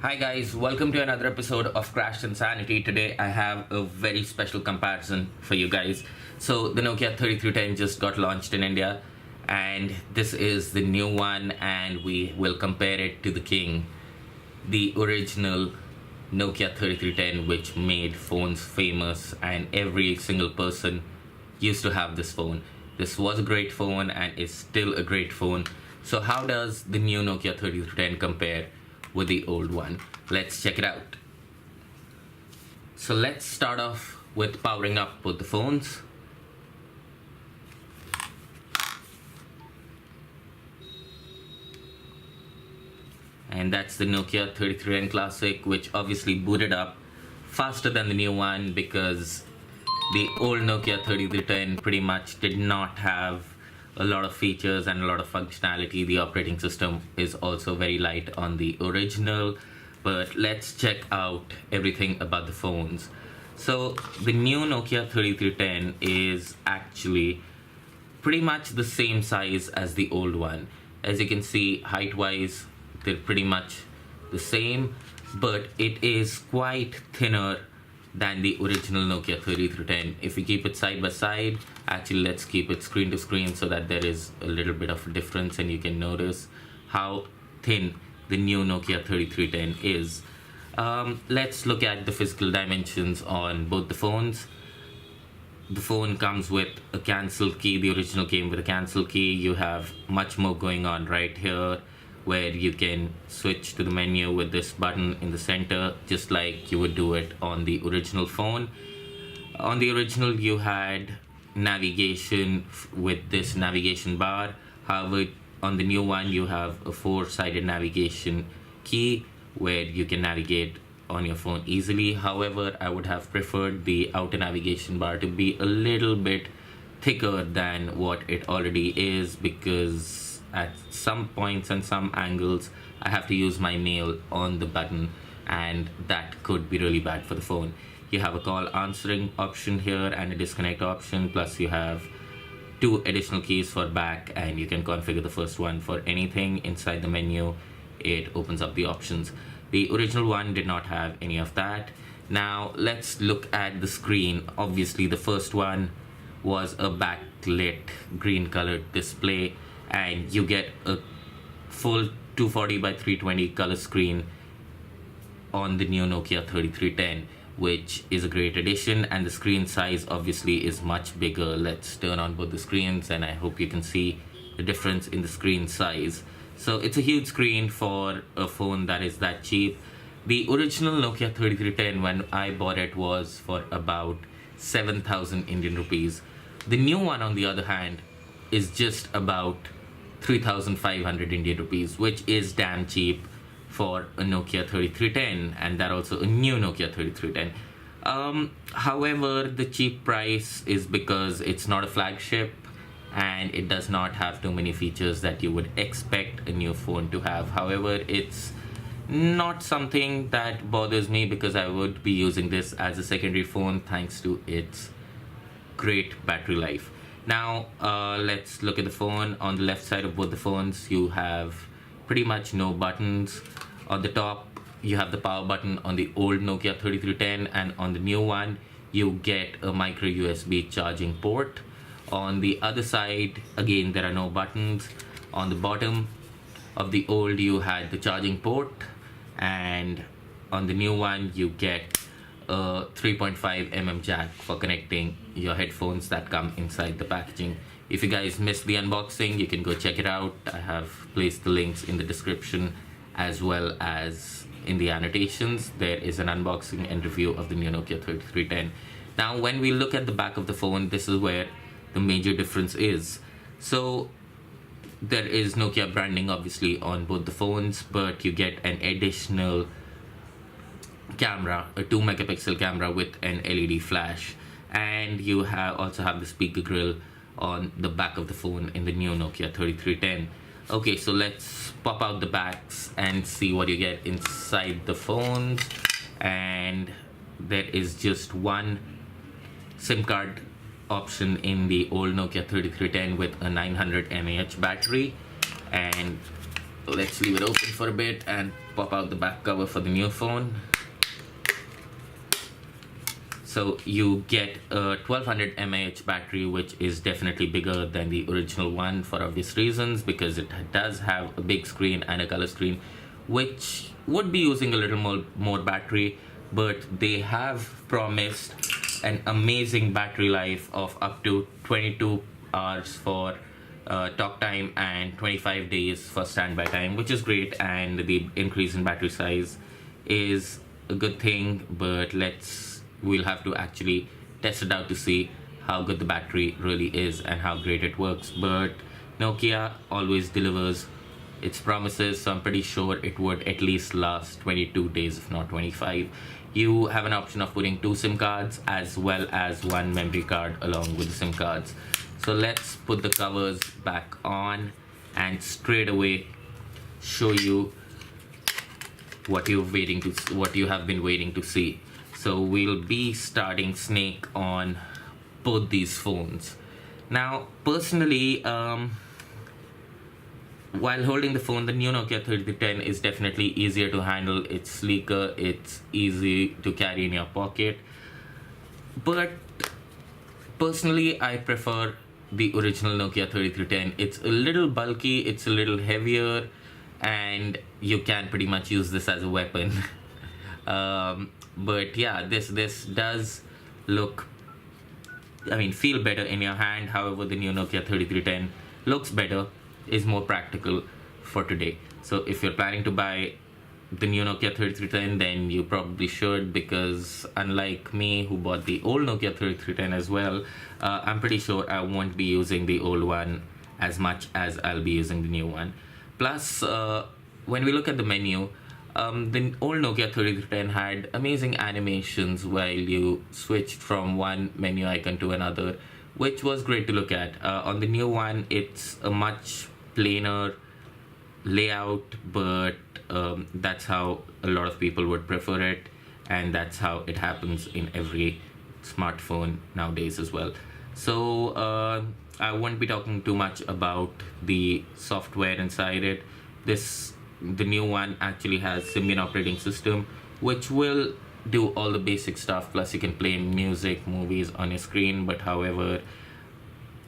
Hi guys, welcome to another episode of Crashed Insanity. Today I have a very special comparison for you guys. So the Nokia 3310 just got launched in India and this is the new one, and we will compare it to the king, the original Nokia 3310, which made phones famous and every single person used to have this phone. This was a great phone and is still a great phone. So how does the new Nokia 3310 compare with the old one? Let's check it out. So let's start off with powering up both the phones. And that's the Nokia 3310 Classic, which obviously booted up faster than the new one because the old Nokia 3310 pretty much did not have a lot of features and a lot of functionality. The operating system is also very light on the original, but let's check out everything about the phones. So the new Nokia 3310 is actually pretty much the same size as the old one. As you can see, height wise they're pretty much the same, but it is quite thinner than the original Nokia 3310. If we keep it side by side, actually let's keep it screen to screen so that there is a little bit of a difference and you can notice how thin the new Nokia 3310 is. Let's look at the physical dimensions on both the phones. The phone comes with a cancel key. The original came with a cancel key. You have much more going on right here, where you can switch to the menu with this button in the center, just like you would do it on the original phone. On the original, you had navigation with this navigation bar. However, on the new one, you have a four-sided navigation key where you can navigate on your phone easily. However, I would have preferred the outer navigation bar to be a little bit thicker than what it already is, because at some points and some angles I have to use my nail on the button, and that could be really bad for the phone. You have a call answering option here and a disconnect option, plus you have two additional keys for back, and you can configure the first one for anything inside the menu. It opens up the options. The original one did not have any of that. Now let's look at the screen. Obviously the first one was a backlit green colored display, and you get a full 240 by 320 color screen on the new Nokia 3310, which is a great addition, and the screen size obviously is much bigger. Let's turn on both the screens and I hope you can see the difference in the screen size. So it's a huge screen for a phone that is that cheap. The original Nokia 3310, when I bought it, was for about 7,000 Indian rupees. The new one, on the other hand, is just about 3,500 Indian rupees, which is damn cheap for a Nokia 3310, and that also a new Nokia 3310. However, the cheap price is because it's not a flagship and it does not have too many features that you would expect a new phone to have. However, it's not something that bothers me because I would be using this as a secondary phone thanks to its great battery life. Now let's look at the phone. On the left side of both the phones, you have pretty much no buttons. On the top, you have the power button on the old Nokia 3310, and on the new one, you get a micro USB charging port. On the other side, again, there are no buttons. On the bottom of the old, you had the charging port, and on the new one, you get a 3.5mm jack for connecting your headphones that come inside the packaging. If you guys missed the unboxing, you can go check it out. I have placed the links in the description as well as in the annotations. There is an unboxing and review of the new Nokia 3310. Now when we look at the back of the phone, this is where the major difference is. So there is Nokia branding obviously on both the phones, but you get an additional camera, a 2 megapixel camera with an LED flash, and you also have the speaker grill on the back of the phone in the new Nokia 3310. Okay, so let's pop out the backs and see what you get inside the phones. And there is just one SIM card option in the old Nokia 3310 with a 900 mAh battery, and let's leave it open for a bit and pop out the back cover for the new phone. So you get a 1200 mAh battery, which is definitely bigger than the original one for obvious reasons, because it does have a big screen and a color screen, which would be using a little more battery, but they have promised an amazing battery life of up to 22 hours for talk time and 25 days for standby time, which is great, and the increase in battery size is a good thing, but we'll have to actually test it out to see how good the battery really is and how great it works. But Nokia always delivers its promises, so I'm pretty sure it would at least last 22 days, if not 25. You have an option of putting 2 SIM cards as well as 1 memory card along with the SIM cards. So let's put the covers back on and straight away show you what you have been waiting to see. So we'll be starting Snake on both these phones. Now, personally, while holding the phone, the new Nokia 3310 is definitely easier to handle. It's sleeker, it's easy to carry in your pocket. But personally, I prefer the original Nokia 3310. It's a little bulky, it's a little heavier, and you can pretty much use this as a weapon. But yeah, this does feel better in your hand. However, the new Nokia 3310 looks better, is more practical for today. So if you're planning to buy the new Nokia 3310, then you probably should, because unlike me, who bought the old Nokia 3310 as well, I'm pretty sure I won't be using the old one as much as I'll be using the new one. Plus, when we look at the menu, the old Nokia 3310 had amazing animations while you switched from one menu icon to another, which was great to look at. On the new one, it's a much plainer layout, but that's how a lot of people would prefer it, and that's how it happens in every smartphone nowadays as well. So I won't be talking too much about the software inside it. The new one actually has Symbian operating system, which will do all the basic stuff, plus you can play music, movies on your screen. But however,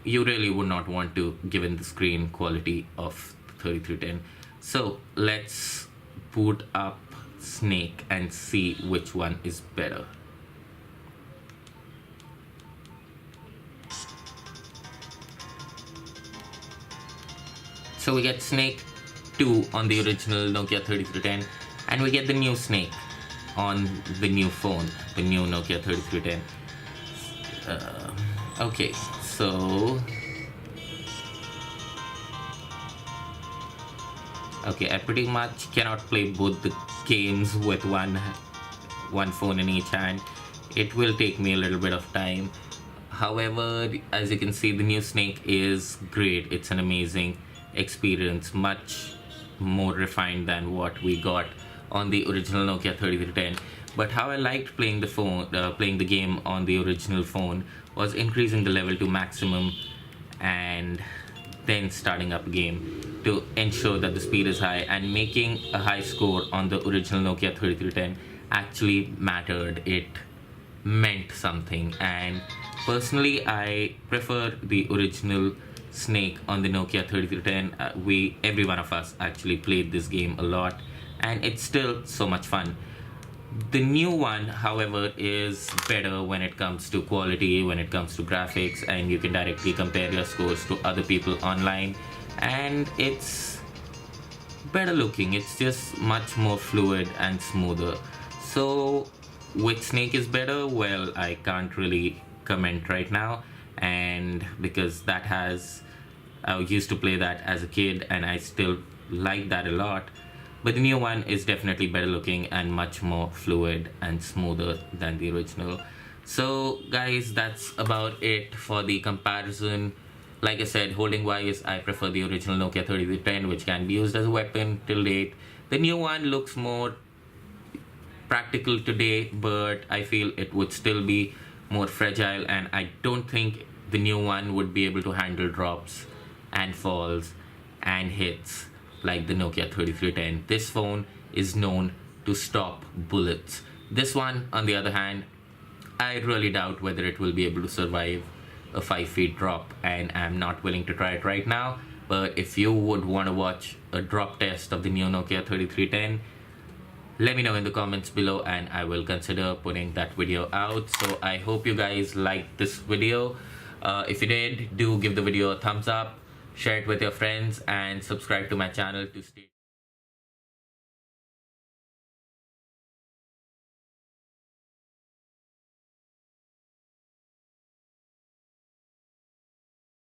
you really would not want to, given the screen quality of 3310. So let's boot up Snake and see which one is better. So we get Snake 2 on the original Nokia 3310, and we get the new Snake on the new phone, the new Nokia 3310. Okay, so I pretty much cannot play both the games with one phone in each hand. It will take me a little bit of time. However, as you can see, the new Snake is great. It's an amazing experience, much more refined than what we got on the original Nokia 3310. But how I liked playing the game on the original phone was increasing the level to maximum and then starting up a game to ensure that the speed is high, and making a high score on the original Nokia 3310 actually mattered. It meant something, and personally I prefer the original Snake on the Nokia 3310. Every one of us actually played this game a lot, and it's still so much fun. The new one, however, is better when it comes to quality, when it comes to graphics, and you can directly compare your scores to other people online, and it's better looking. It's just much more fluid and smoother. So which Snake is better? Well, I can't really comment right now, and because I used to play that as a kid and I still like that a lot. But the new one is definitely better looking and much more fluid and smoother than the original. So guys, that's about it for the comparison. Like I said, holding wise, I prefer the original Nokia 3310, which can be used as a weapon till date. The new one looks more practical today, but I feel it would still be more fragile, and I don't think the new one would be able to handle drops and falls and hits like the Nokia 3310. This phone is known to stop bullets. This one, on the other hand, I really doubt whether it will be able to survive a 5 feet drop, and I'm not willing to try it right now. But if you would want to watch a drop test of the new Nokia 3310, let me know in the comments below and I will consider putting that video out. So I hope you guys liked this video. If you did, do give the video a thumbs up, share it with your friends, and subscribe to my channel to stay